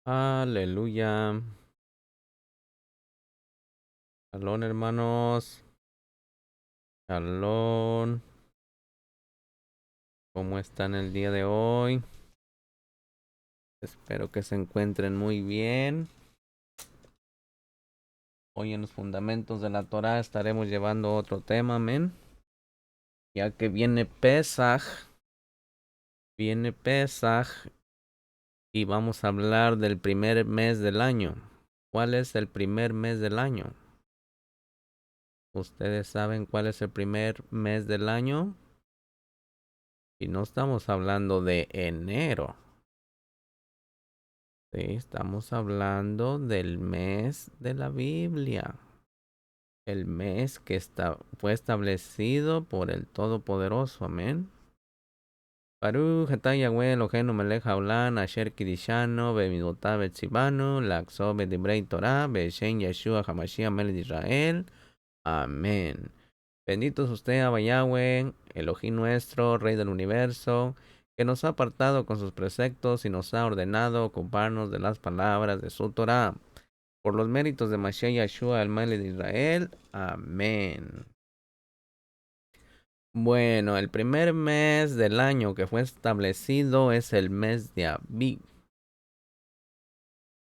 Aleluya. Shalom, hermanos. Shalom. ¿Cómo están el día de hoy? Espero que se encuentren muy bien. Hoy en los fundamentos de la Torá estaremos llevando otro tema, amén. Ya que viene Pesaj. Viene Pesaj. Y vamos a hablar del primer mes del año. ¿Cuál es el primer mes del año? ¿Ustedes saben cuál es el primer mes del año? Y no estamos hablando de enero. Sí, estamos hablando del mes de la Biblia. El mes que fue establecido por el Todopoderoso. Amén. Baruch atah Yahweh Eloheinu melech haolam asher kidishanu bemidotav etzivanu laxo bedivrei Torah beshem Yeshua HaMashiach melech Israel. Amén. Bendito es usted, Abba Yahweh, Elohim nuestro, Rey del universo, que nos ha apartado con sus preceptos y nos ha ordenado ocuparnos de las palabras de su Torah. Por los méritos de Mashiach Yeshua, el Melech de Israel. Amén. Bueno, el primer mes del año que fue establecido es el mes de Abib.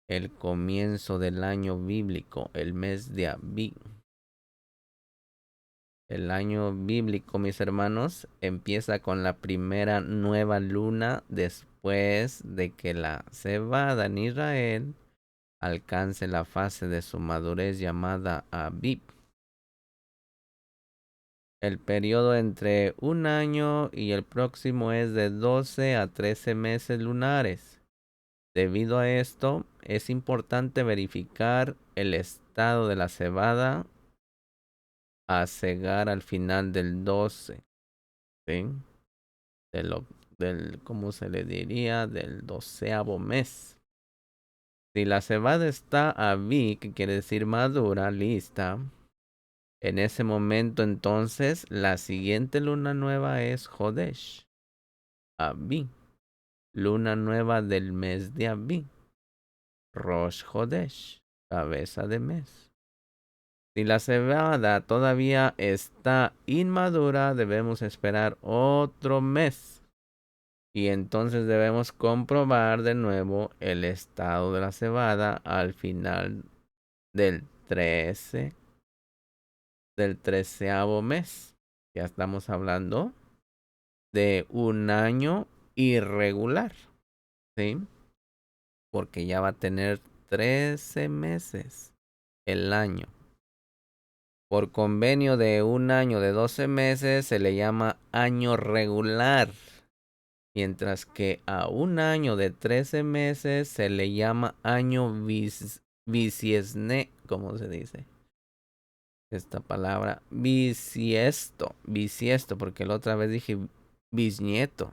El comienzo del año bíblico, el mes de Abib. El año bíblico, mis hermanos, empieza con la primera nueva luna después de que la cebada en Israel alcance la fase de su madurez llamada Abib. El periodo entre un año y el próximo es de 12 a 13 meses lunares. Debido a esto, es importante verificar el estado de la cebada a cegar al final del 12, ¿sí? ¿Cómo se le diría? Del 12º mes. Si la cebada está aví, que quiere decir madura, lista, en ese momento entonces la siguiente luna nueva es Jodesh, Abí, luna nueva del mes de Abí, Rosh Jodesh, cabeza de mes. Si la cebada todavía está inmadura, debemos esperar otro mes. Y entonces debemos comprobar de nuevo el estado de la cebada al final del 13º mes. Ya estamos hablando de un año irregular, ¿sí? Porque ya va a tener 13 meses el año. Por convenio de un año de 12 meses se le llama año regular. Mientras que a un año de 13 meses se le llama año bisiesne, ¿cómo se dice? Esta palabra, bisiesto, porque la otra vez dije bisnieto.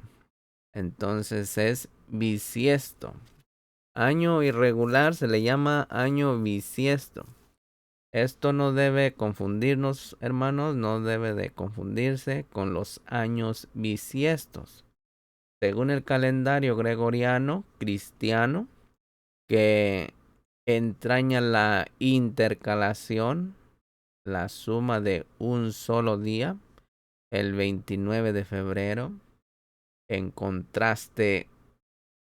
Entonces es bisiesto. Año irregular se le llama año bisiesto. Esto no debe confundirnos, hermanos, no debe de confundirse con los años bisiestos. Según el calendario gregoriano cristiano, que entraña la intercalación, la suma de un solo día, el 29 de febrero, en contraste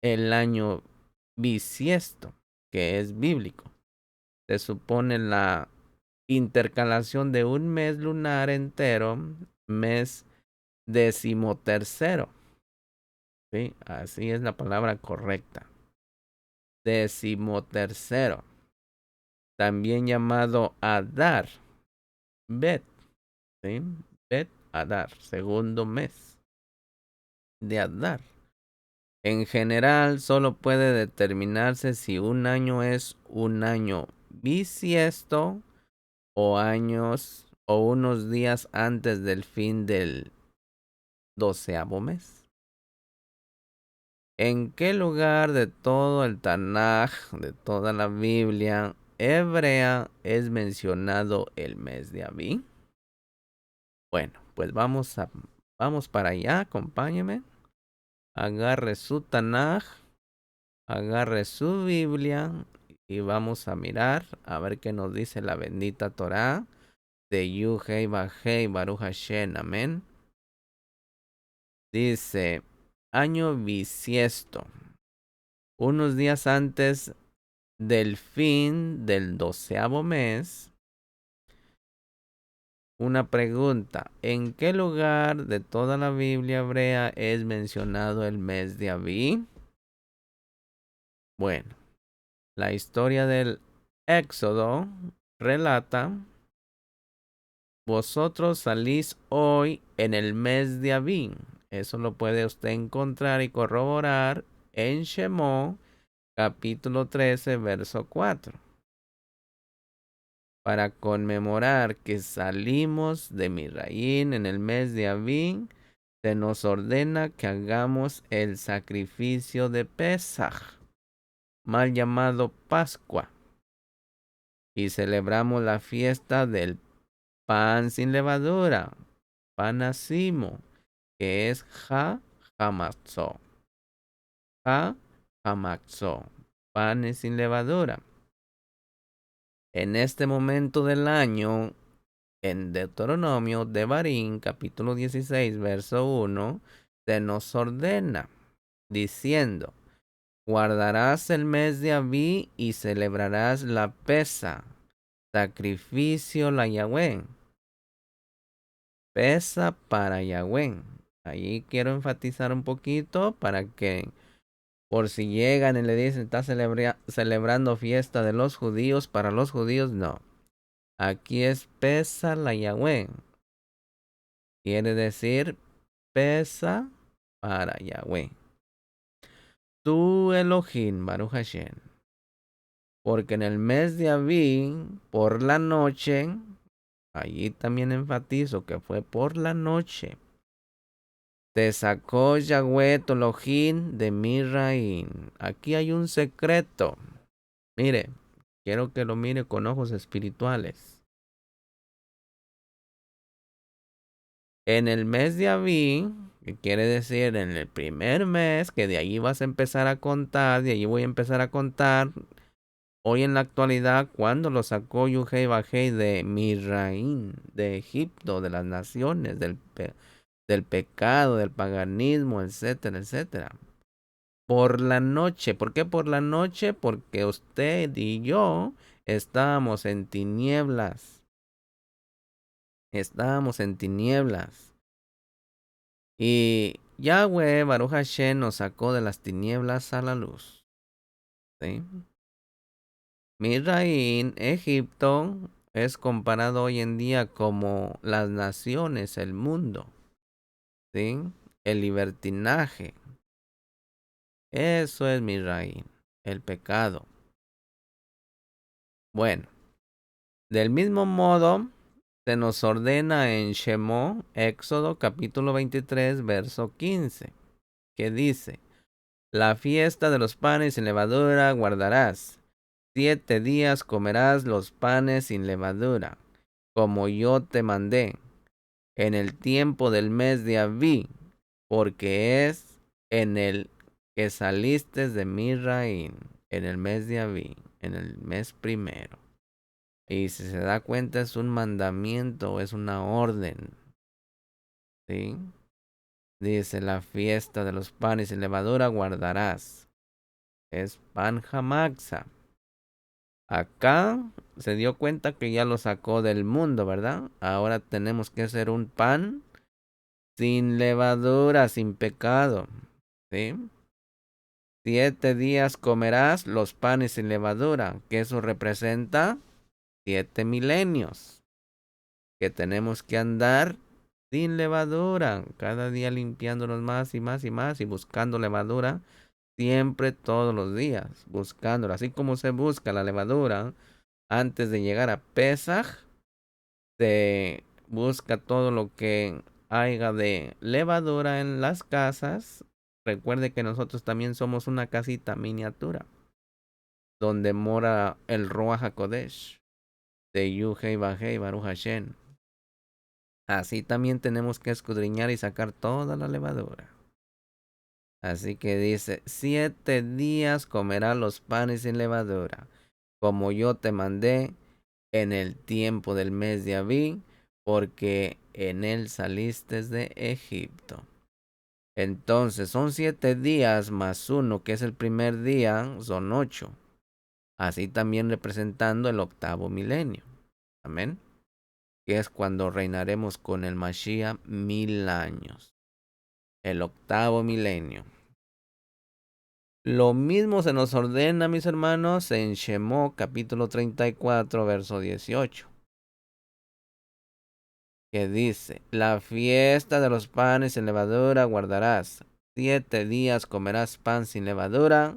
el año bisiesto, que es bíblico. Se supone la intercalación de un mes lunar entero, mes decimotercero. Sí, así es la palabra correcta. Decimotercero. También llamado Adar. Bet. ¿Sí? Bet Adar. Segundo mes de Adar. En general, solo puede determinarse si un año es un año bisiesto o años o unos días antes del fin del 12º mes. ¿En qué lugar de todo el Tanaj, de toda la Biblia hebrea, es mencionado el mes de Abí? Bueno, pues vamos para allá, acompáñeme. Agarre su Tanaj agarre su Biblia y vamos a mirar a ver qué nos dice la bendita Torá de Yuhei Bajei Baruch Hashem. Amén. Dice, año bisiesto, unos días antes del fin del 12º mes. Una pregunta, ¿en qué lugar de toda la Biblia hebrea es mencionado el mes de Abí? Bueno, la historia del Éxodo relata, vosotros salís hoy en el mes de Abí. Eso lo puede usted encontrar y corroborar en Shemó, capítulo 13, verso 4. Para conmemorar que salimos de Misraín en el mes de Abí, se nos ordena que hagamos el sacrificio de Pesaj, mal llamado Pascua, y celebramos la fiesta del pan sin levadura, panacimo, que es Ha-Hamatzó. Ha-Hamatzó, panes sin levadura. En este momento del año, en Deuteronomio de Barín, capítulo 16, verso 1, se nos ordena, diciendo, guardarás el mes de Abí y celebrarás la pesa, sacrificio la Yahweh. Pesa para Yahweh. Ahí quiero enfatizar un poquito para que por si llegan y le dicen está celebrando fiesta de los judíos, para los judíos no. Aquí es pesa la Yahweh. Quiere decir pesa para Yahweh. Tu Elohim, Baruch Hashem. Porque en el mes de Abí, por la noche, allí también enfatizo que fue por la noche, te sacó Yahweh tu Elohim de Misraín. Aquí hay un secreto. Mire, quiero que lo mire con ojos espirituales. En el mes de Abí, que quiere decir en el primer mes, que de ahí vas a empezar a contar, de allí voy a empezar a contar. Hoy en la actualidad, cuando lo sacó Yuhei Bajei de Misraín, de Egipto, de las naciones, del pecado, del paganismo, etcétera, etcétera. Por la noche. ¿Por qué por la noche? Porque usted y yo estábamos en tinieblas. Estábamos en tinieblas. Y Yahweh, Baruch Hashem, nos sacó de las tinieblas a la luz. ¿Sí? Misraín, Egipto, es comparado hoy en día como las naciones, el mundo, ¿sí? El libertinaje. Eso es Misraín, el pecado. Bueno, del mismo modo, se nos ordena en Shemó, Éxodo capítulo 23, verso 15, que dice, la fiesta de los panes sin levadura guardarás. 7 días comerás los panes sin levadura, como yo te mandé, en el tiempo del mes de Abí, porque es en el que saliste de Misraín, en el mes de Abí, en el mes primero. Y si se da cuenta es un mandamiento, es una orden, ¿sí? Dice, la fiesta de los panes sin levadura guardarás. Es pan jamaxa. Acá se dio cuenta que ya lo sacó del mundo, ¿verdad? Ahora tenemos que hacer un pan sin levadura, sin pecado, ¿sí? 7 días comerás los panes sin levadura, que eso representa 7 milenios, que tenemos que andar sin levadura, cada día limpiándonos más y más y más y buscando levadura, siempre todos los días, buscándola, así como se busca la levadura antes de llegar a Pesaj, se busca todo lo que haya de levadura en las casas. Recuerde que nosotros también somos una casita miniatura, donde mora el Ruach HaKodesh, de Yuhei Bajei Baruch Hashem. Así también tenemos que escudriñar y sacar toda la levadura. Así que dice, 7 días comerás los panes sin levadura, como yo te mandé en el tiempo del mes de Abí, porque en él saliste de Egipto. Entonces son 7 días más 1, que es el primer día, son 8. Así también representando el octavo milenio. Amén. Que es cuando reinaremos con el Mashiach 1000 años. El octavo milenio. Lo mismo se nos ordena, mis hermanos, en Shemot capítulo 34, verso 18. Que dice, la fiesta de los panes sin levadura guardarás. 7 días comerás pan sin levadura,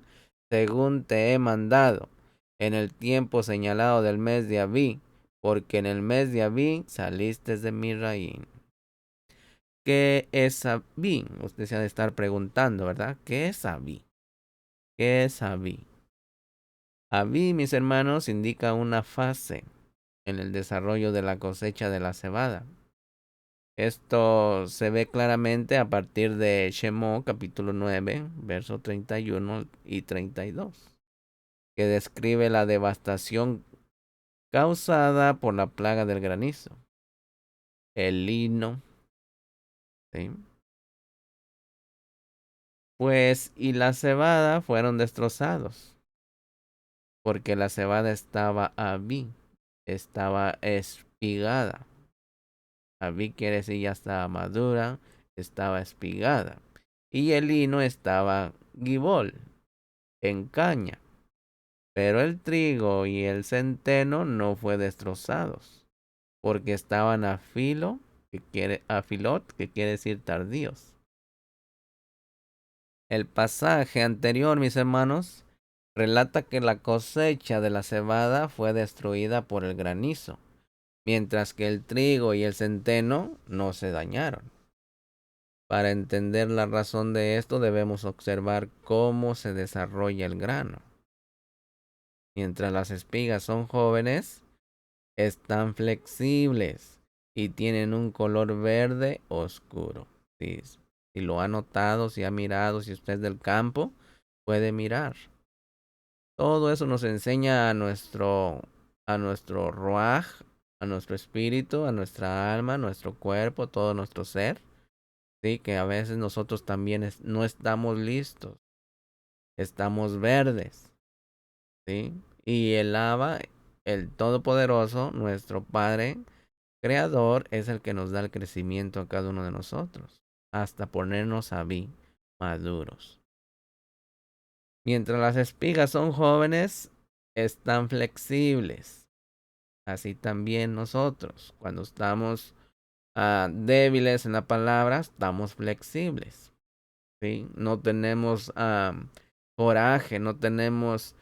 según te he mandado, en el tiempo señalado del mes de Abí, porque en el mes de Abí saliste de Misraim. ¿Qué es Abí? Usted se ha de estar preguntando, ¿verdad? ¿Qué es Abí? ¿Qué es Abí? Abí, mis hermanos, indica una fase en el desarrollo de la cosecha de la cebada. Esto se ve claramente a partir de Shemot capítulo 9, versos 31 y 32, que describe la devastación causada por la plaga del granizo, el lino, ¿sí? Pues y la cebada fueron destrozados, porque la cebada estaba Abí, estaba espigada. Abí quiere decir ya estaba madura, estaba espigada. Y el lino estaba gibol, en caña. Pero el trigo y el centeno no fue destrozados, porque estaban afilot, que quiere decir tardíos. El pasaje anterior, mis hermanos, relata que la cosecha de la cebada fue destruida por el granizo, mientras que el trigo y el centeno no se dañaron. Para entender la razón de esto debemos observar cómo se desarrolla el grano. Mientras las espigas son jóvenes, están flexibles y tienen un color verde oscuro. Si lo ha notado, si ha mirado, si usted es del campo, puede mirar. Todo eso nos enseña a nuestro ruaj, a nuestro espíritu, a nuestra alma, a nuestro cuerpo, todo nuestro ser. Sí, que a veces nosotros también no estamos listos, estamos verdes. ¿Sí? Y el Abba, el Todopoderoso, nuestro Padre Creador, es el que nos da el crecimiento a cada uno de nosotros, hasta ponernos a mí maduros. Mientras las espigas son jóvenes, están flexibles. Así también nosotros, cuando estamos débiles en la palabra, estamos flexibles. ¿Sí? No tenemos coraje, no tenemos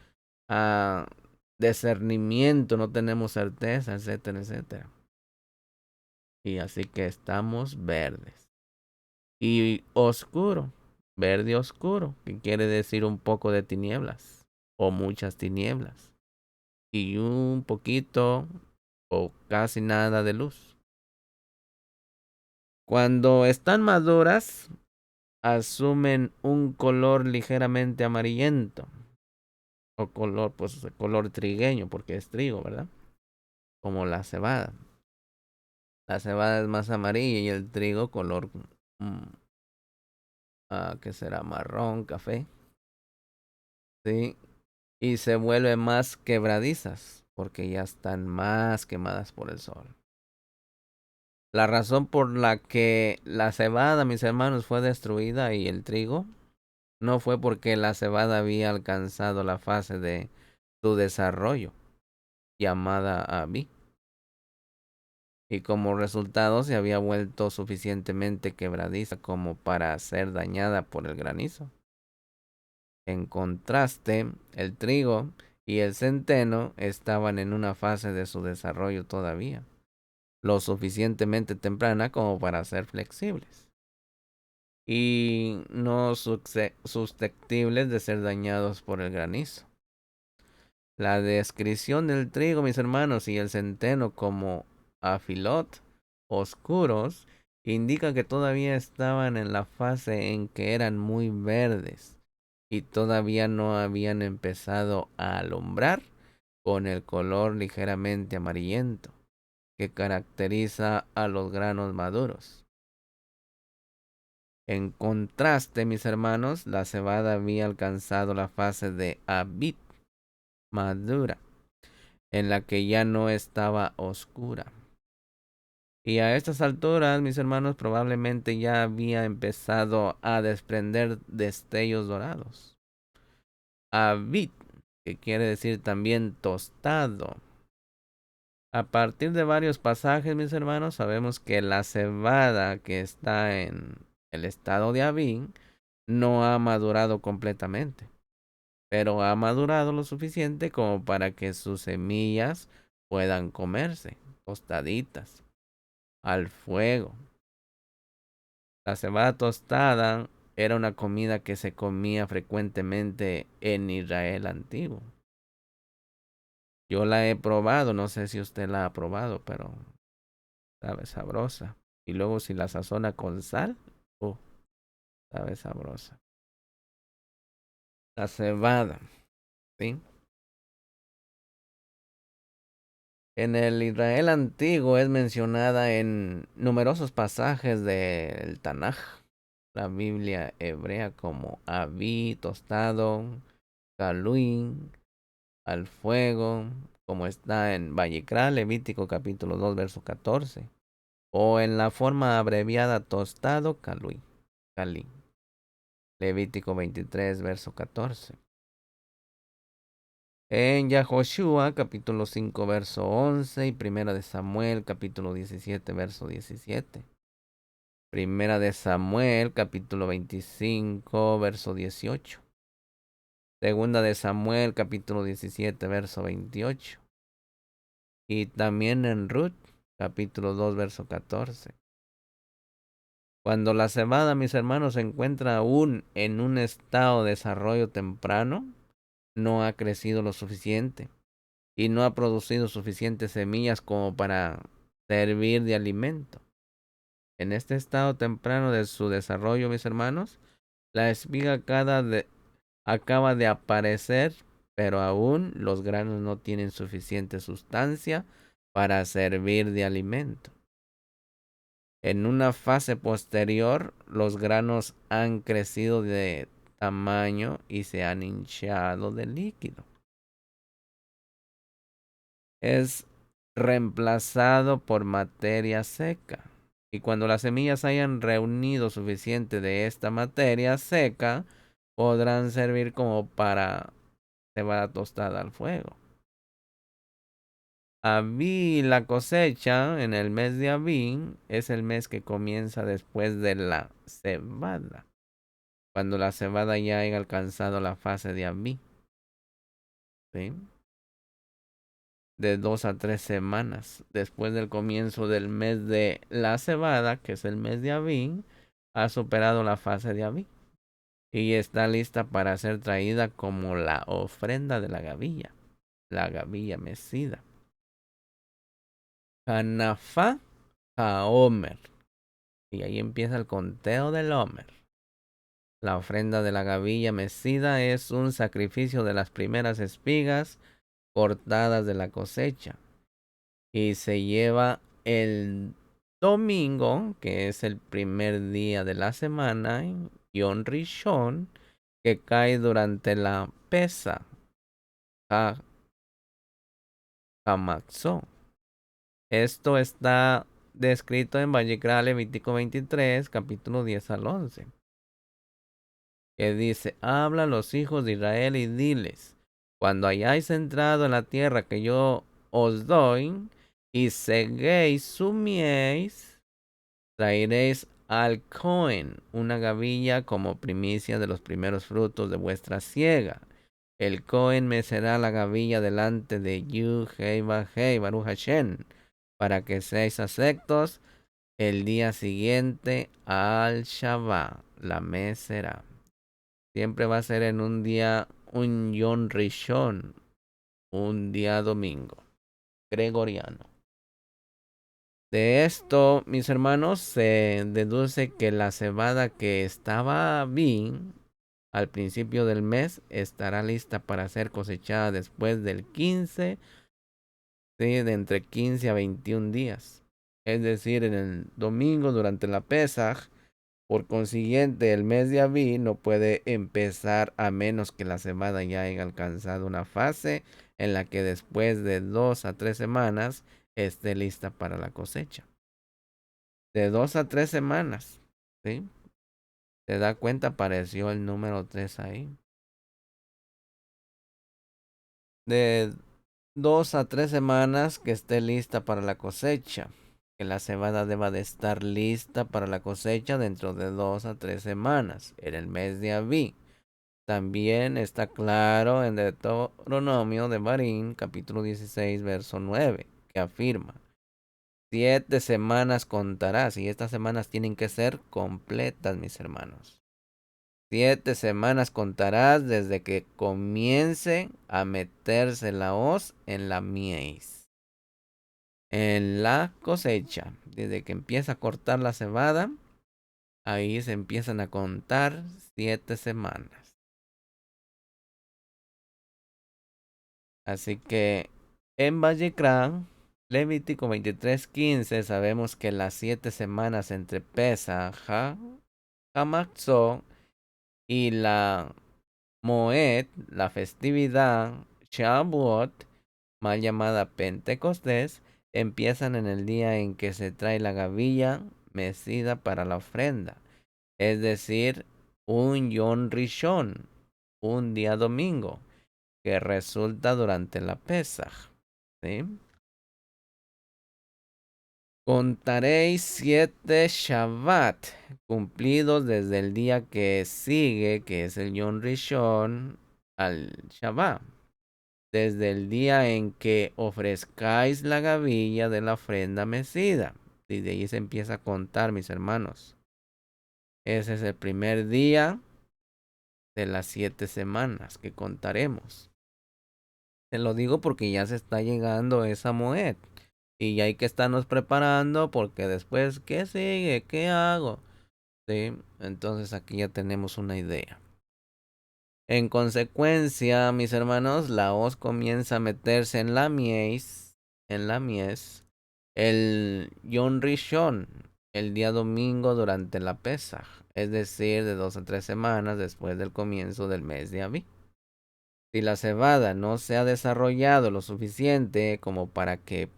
discernimiento, no tenemos certeza, etcétera, etcétera. Y así que estamos verdes. Y oscuro, verde oscuro, que quiere decir un poco de tinieblas o muchas tinieblas. Y un poquito o casi nada de luz. Cuando están maduras, asumen un color ligeramente amarillento. O color, pues color trigueño, porque es trigo, ¿verdad? Como la cebada. La cebada es más amarilla y el trigo color, que será marrón, café. Sí. Y se vuelven más quebradizas porque ya están más quemadas por el sol. La razón por la que la cebada, mis hermanos, fue destruida y el trigo no fue porque la cebada había alcanzado la fase de su desarrollo, llamada Abí, y como resultado se había vuelto suficientemente quebradiza como para ser dañada por el granizo. En contraste, el trigo y el centeno estaban en una fase de su desarrollo todavía, lo suficientemente temprana como para ser flexibles y no susceptibles de ser dañados por el granizo. La descripción del trigo, mis hermanos, y el centeno como afilot, oscuros, indica que todavía estaban en la fase en que eran muy verdes y todavía no habían empezado a alumbrar con el color ligeramente amarillento que caracteriza a los granos maduros. En contraste, mis hermanos, la cebada había alcanzado la fase de Abit, madura, en la que ya no estaba oscura. Y a estas alturas, mis hermanos, probablemente ya había empezado a desprender destellos dorados. Abit, que quiere decir también tostado. A partir de varios pasajes, mis hermanos, sabemos que la cebada que está en el estado de Abín no ha madurado completamente, pero ha madurado lo suficiente como para que sus semillas puedan comerse, tostaditas, al fuego. La cebada tostada era una comida que se comía frecuentemente en Israel antiguo. Yo la he probado, no sé si usted la ha probado, pero sabe sabrosa. Y luego si la sazona con sal, sabe sabrosa. La cebada, ¿sí? En el Israel antiguo es mencionada en numerosos pasajes del Tanaj, la Biblia hebrea, como aví, tostado, galuín, al fuego, como está en Vallecra, Levítico capítulo 2, verso 14, o en la forma abreviada tostado, calí, Levítico 23, verso 14. En Yahoshua, capítulo 5, verso 11, y Primera de Samuel, capítulo 17, verso 17. Primera de Samuel, capítulo 25, verso 18. Segunda de Samuel, capítulo 17, verso 28. Y también en Ruth, capítulo 2, verso 14. Cuando la cebada, mis hermanos, se encuentra aún en un estado de desarrollo temprano, no ha crecido lo suficiente y no ha producido suficientes semillas como para servir de alimento. En este estado temprano de su desarrollo, mis hermanos, la espiga acaba de aparecer, pero aún los granos no tienen suficiente sustancia para servir de alimento. En una fase posterior, los granos han crecido de tamaño y se han hinchado de líquido. Es reemplazado por materia seca. Y cuando las semillas hayan reunido suficiente de esta materia seca, podrán servir como para cebada tostada al fuego. Abí, la cosecha en el mes de Abí es el mes que comienza después de la cebada, cuando la cebada ya haya alcanzado la fase de Abí, ¿sí? De 2 a 3 semanas después del comienzo del mes de la cebada, que es el mes de Abí, ha superado la fase de Abí y está lista para ser traída como la ofrenda de la gavilla mecida. Hanafá Haomer. Y ahí empieza el conteo del Homer. La ofrenda de la gavilla mecida es un sacrificio de las primeras espigas cortadas de la cosecha. Y se lleva el domingo, que es el primer día de la semana, Yom Rishon, que cae durante la Pesa, Hamatzó. Esto está descrito en Vallecra, Levítico 23, capítulo 10 al 11, que dice: habla a los hijos de Israel y diles, cuando hayáis entrado en la tierra que yo os doy, y seguéis su mies, traeréis al Cohen una gavilla como primicia de los primeros frutos de vuestra siega. El Cohen mecerá la gavilla delante de Yud-Hei Vah-Hei, Baruch Hashem, para que seáis aceptos el día siguiente al Shabbat. La mecerá. Siempre va a ser en un día, un Yom Rishon, un día domingo, gregoriano. De esto, mis hermanos, se deduce que la cebada que estaba bien al principio del mes estará lista para ser cosechada después del 15, ¿sí? De entre 15 a 21 días. Es decir, en el domingo durante la Pesaj. Por consiguiente, el mes de Abí no puede empezar a menos que la cebada ya haya alcanzado una fase en la que después de 2 a 3 semanas esté lista para la cosecha. De 2 a 3 semanas, ¿sí? ¿Se da cuenta? Apareció el número 3 ahí. De 2 a 3 semanas que esté lista para la cosecha. Que la cebada deba de estar lista para la cosecha dentro de 2 a 3 semanas, en el mes de Abí. También está claro en Deuteronomio de Barín, capítulo 16, verso 9, que afirma: 7 semanas contarás, y estas semanas tienen que ser completas, mis hermanos. 7 semanas contarás desde que comience a meterse la hoz en la mies. En la cosecha, desde que empieza a cortar la cebada, ahí se empiezan a contar 7 semanas. Así que en Vallecrán, Levítico 23:15, sabemos que las 7 semanas entre Pesaj, Hamatzot y la Moed, la festividad Shavuot, mal llamada Pentecostés, empiezan en el día en que se trae la gavilla mecida para la ofrenda, es decir, un Yom Rishon, un día domingo, que resulta durante la Pesaj. ¿Sí? Contaréis 7 Shabbat cumplidos desde el día que sigue, que es el Yom Rishon, al Shabbat. Desde el día en que ofrezcáis la gavilla de la ofrenda mecida. Y de ahí se empieza a contar, mis hermanos. Ese es el primer día de las 7 semanas que contaremos. Te lo digo porque ya se está llegando esa Moed. Y ya hay que estarnos preparando porque después, ¿qué sigue? ¿Qué hago? ¿Sí? Entonces aquí ya tenemos una idea. En consecuencia, mis hermanos, la hoz comienza a meterse en la mies, el Yom Rishon, el día domingo durante la Pesaj, es decir, de 2 a 3 semanas después del comienzo del mes de Abí. Si la cebada no se ha desarrollado lo suficiente como para que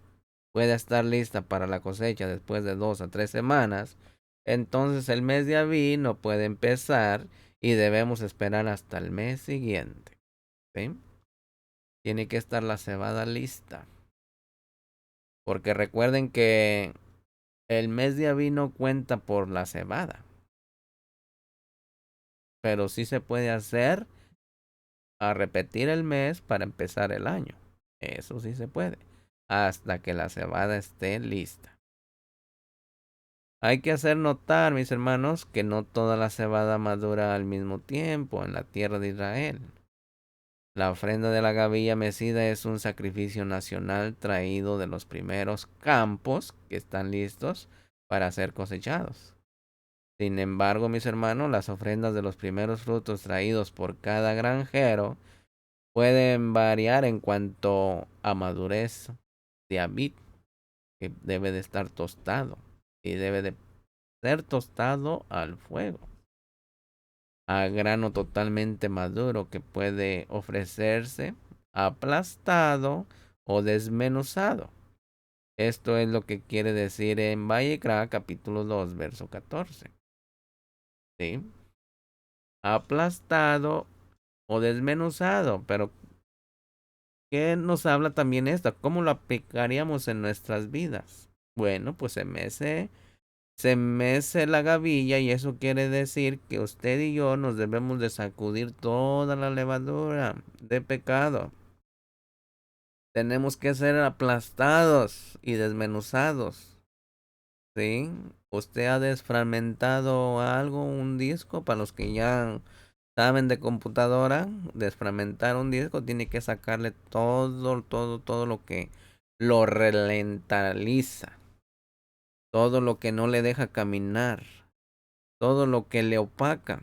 pueda estar lista para la cosecha después de 2 a 3 semanas, entonces el mes de Abí no puede empezar y debemos esperar hasta el mes siguiente. ¿Sí? Tiene que estar la cebada lista. Porque recuerden que el mes de Abí no cuenta por la cebada. Pero sí se puede hacer a repetir el mes para empezar el año. Eso sí se puede. Hasta que la cebada esté lista. Hay que hacer notar, mis hermanos, que no toda la cebada madura al mismo tiempo en la tierra de Israel. La ofrenda de la gavilla mecida es un sacrificio nacional traído de los primeros campos que están listos para ser cosechados. Sin embargo, mis hermanos, las ofrendas de los primeros frutos traídos por cada granjero pueden variar en cuanto a madurez de Abit, que debe de estar tostado y debe de ser tostado al fuego, a grano totalmente maduro que puede ofrecerse aplastado o desmenuzado. Esto es lo que quiere decir en Vallecra capítulo 2 verso 14. ¿Sí? Aplastado o desmenuzado, pero ¿qué nos habla también esto? ¿Cómo lo aplicaríamos en nuestras vidas? Bueno, pues se mece la gavilla y eso quiere decir que usted y yo nos debemos de sacudir toda la levadura de pecado. Tenemos que ser aplastados y desmenuzados. ¿Sí? Usted ha desfragmentado algo, un disco, para los que ya saben de computadora, desfragmentar un disco tiene que sacarle todo lo que lo ralentiza. todo lo que no le deja caminar, todo lo que le opaca,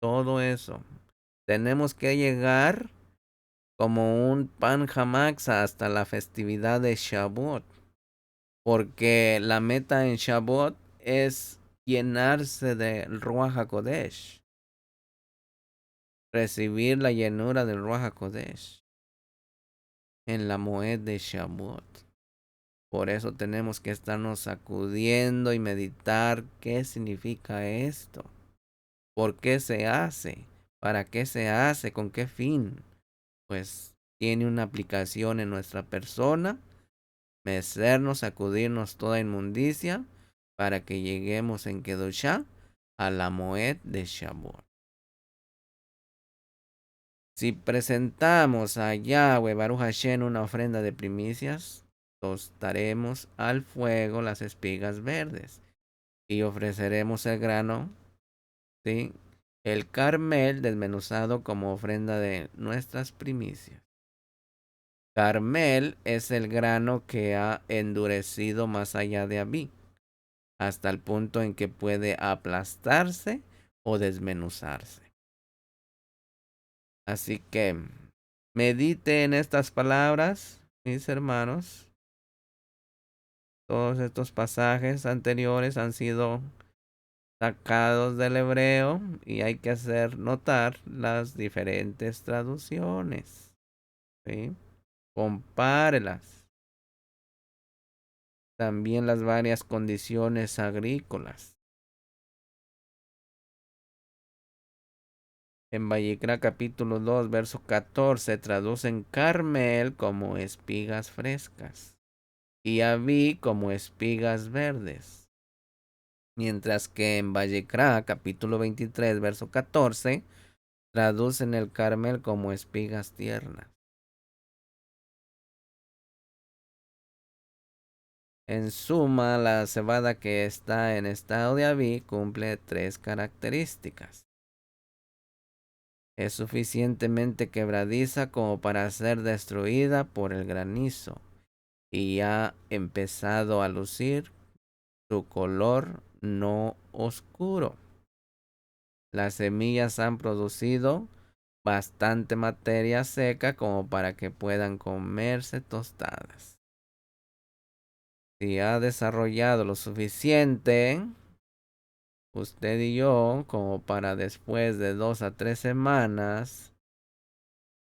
todo eso. Tenemos que llegar como un pan jamax hasta la festividad de Shavuot, porque la meta en Shavuot es llenarse del Ruach HaKodesh, recibir la llenura del Ruach HaKodesh en la Moed de Shavuot. Por eso tenemos que estarnos sacudiendo y meditar qué significa esto, por qué se hace, para qué se hace, con qué fin. Pues tiene una aplicación en nuestra persona, mecernos, sacudirnos toda inmundicia, para que lleguemos en Kedoshá a la Moed de Shavuot. Si presentamos a Yahweh Baruch Hashem una ofrenda de primicias, tostaremos al fuego las espigas verdes y ofreceremos el grano, ¿sí? El carmel desmenuzado como ofrenda de nuestras primicias. Carmel es el grano que ha endurecido más allá de Abí, hasta el punto en que puede aplastarse o desmenuzarse. Así que medite en estas palabras, mis hermanos. Todos estos pasajes anteriores han sido sacados del hebreo y hay que hacer notar las diferentes traducciones, ¿sí? Compárelas. También las varias condiciones agrícolas. En Vayikra capítulo 2, verso 14, traducen Carmel como espigas frescas y Abí como espigas verdes. Mientras que en Vayikra capítulo 23, verso 14, traducen el Carmel como espigas tiernas. En suma, la cebada que está en estado de Abí cumple 3 características. Es suficientemente quebradiza como para ser destruida por el granizo y ha empezado a lucir su color no oscuro. Las semillas han producido bastante materia seca como para que puedan comerse tostadas. Si ha desarrollado lo suficiente, usted y yo, como para después de 2 a 3 semanas,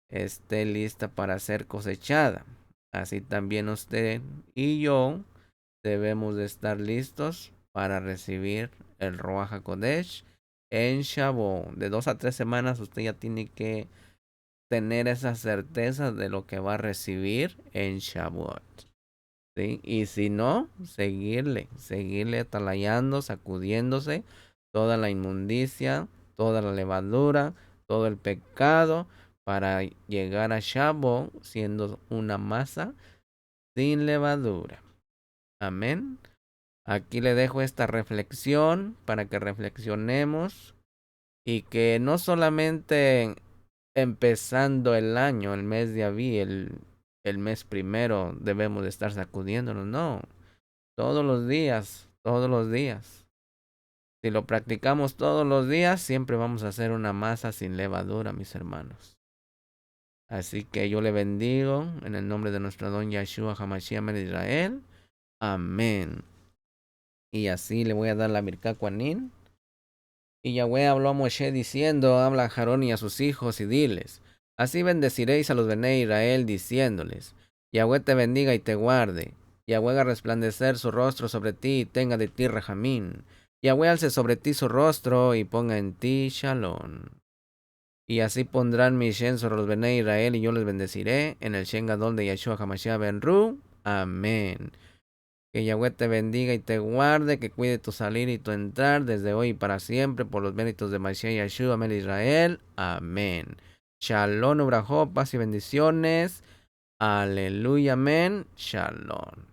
esté lista para ser cosechada. Así también usted y yo debemos de estar listos para recibir el Ruach HaKodesh en Shavuot. De 2 a 3 semanas usted ya tiene que tener esa certeza de lo que va a recibir en Shavuot. ¿Sí? Y si no, seguirle atalayando, sacudiéndose toda la inmundicia, toda la levadura, todo el pecado, para llegar a Shavuot siendo una masa sin levadura. Amén. Aquí le dejo esta reflexión para que reflexionemos y que no solamente empezando el año, el mes de Abí, el mes primero debemos de estar sacudiéndonos, no, todos los días, todos los días. Si lo practicamos todos los días, siempre vamos a hacer una masa sin levadura, mis hermanos. Así que yo le bendigo en el nombre de nuestro don Yahshua Hamashiach de Israel. Amén. Y así le voy a dar la Birkat Kohanim. Y Yahweh habló a Moshe diciendo, habla a Aarón y a sus hijos y diles, así bendeciréis a los Bnei Israel diciéndoles, Yahweh te bendiga y te guarde. Yahweh haga resplandecer su rostro sobre ti y tenga de ti rajamín. Yahweh alce sobre ti su rostro y ponga en ti shalom. Y así pondrán mi Shen sobre los Bnei Israel y yo les bendeciré en el Shen Gadol de Yahshua HaMashiach ben Ru. Amén. Que Yahweh te bendiga y te guarde, que cuide tu salir y tu entrar desde hoy y para siempre por los méritos de Mashiach Yahshua, amén Israel. Amén. Shalom, ubrajó, paz y bendiciones. Aleluya, amén. Shalom.